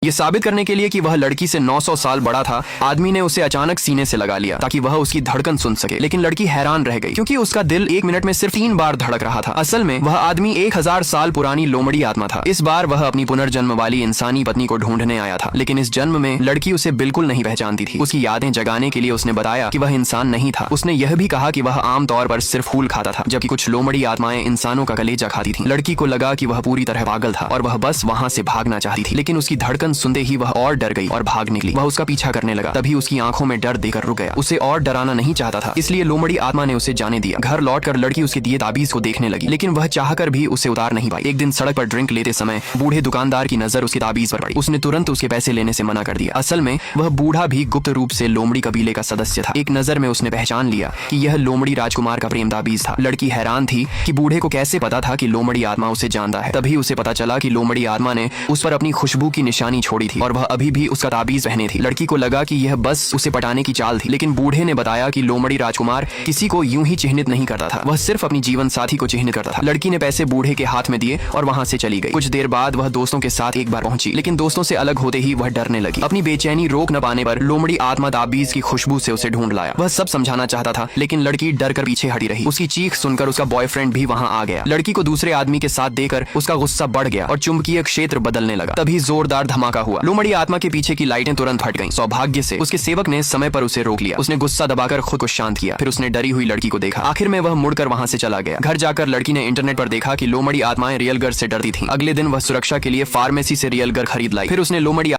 ये साबित करने के लिए कि वह लड़की से 900 साल बड़ा था, आदमी ने उसे अचानक सीने से लगा लिया ताकि वह उसकी धड़कन सुन सके। लेकिन लड़की हैरान रह गई क्योंकि उसका दिल 1 मिनट में सिर्फ 3 बार धड़क रहा था। असल में वह आदमी 1000 साल पुरानी लोमड़ी आत्मा था। इस बार वह अपनी पुनर्जन्म वाली इंसानी पत्नी को ढूंढने आया था, लेकिन इस जन्म में लड़की उसे बिल्कुल नहीं पहचानती थी। उसकी यादें जगाने के लिए उसने बताया कि वह इंसान नहीं था। उसने यह भी कहा कि वह आमतौर पर सिर्फ फूल खाता था, जबकि कुछ लोमड़ी आत्माएं इंसानों का कलेजा खाती थीं। लड़की को लगा कि वह पूरी तरह पागल था और वह बस वहां से भागना चाहती थी, लेकिन उसकी धड़कन सुनते ही वह और डर गई और भाग निकली। वह उसका पीछा करने लगा, तभी उसकी आंखों में डर देकर रुक गया। उसे और डराना नहीं चाहता था, इसलिए लोमड़ी आत्मा ने उसे जाने दिया। घर लौटकर लड़की उसके दिए ताबीज को देखने लगी, लेकिन वह चाहकर भी उसे उतार नहीं पाई। एक दिन सड़क पर ड्रिंक लेते समय बूढ़े दुकानदार की नजर उसकी ताबीज पर पड़ी। उसने तुरंत उसके पैसे लेने से मना कर दिया। असल में वह बूढ़ा भी गुप्त रूप से लोमड़ी कबीले का सदस्य था। एक नजर में उसने पहचान लिया कि यह लोमड़ी राजकुमार का प्रेम ताबीज था। लड़की हैरान थी कि बूढ़े को कैसे पता था कि लोमड़ी आत्मा उसे जानता है। तभी उसे पता चला कि लोमड़ी आत्मा ने उस पर अपनी खुशबू की निशानी छोड़ी थी और वह अभी भी उसका ताबीज पहने थी। लड़की को लगा कि यह बस उसे पटाने की चाल थी, लेकिन बूढ़े ने बताया कि लोमड़ी राजकुमार किसी को यूं ही चिन्हित नहीं करता था, वह सिर्फ अपनी जीवन साथी को चिन्हित करता था। लड़की ने पैसे बूढ़े के हाथ में दिए और वहां से चली गई। कुछ देर बाद वह दोस्तों के साथ एक बार पहुंची, लेकिन दोस्तों से अलग होते ही वह डरने लगी। अपनी बेचैनी रोक न पाने पर लोमड़ी आत्मा ताबीज की खुशबू से उसे ढूंढ लाया। वह सब समझाना चाहता था, लेकिन लड़की डर कर पीछे हटी रही। उसकी चीख सुनकर उसका बॉयफ्रेंड भी वहां आ गया। लड़की को दूसरे आदमी के साथ देकर उसका गुस्सा बढ़ गया और चुंबकीय क्षेत्र बदलने लगा। तभी जोरदार धमाका हुआ। लोमड़ी आत्मा के पीछे की लाइटें तुरंत फट गईं। सौभाग्य से उसके सेवक ने समय पर उसे रोक लिया। उसने गुस्सा दबाकर खुद को शांत किया। फिर उसने डरी हुई लड़की को देखा। आखिर में वह मुड़कर वहां से चला गया। घर जाकर लड़की ने इंटरनेट पर देखा कि लोमड़ी आत्माएं रियल गर से डरती थीं। अगले दिन वह सुरक्षा के लिए फार्मेसी से रियल गर खरीद लाई। फिर उसने लोमड़ी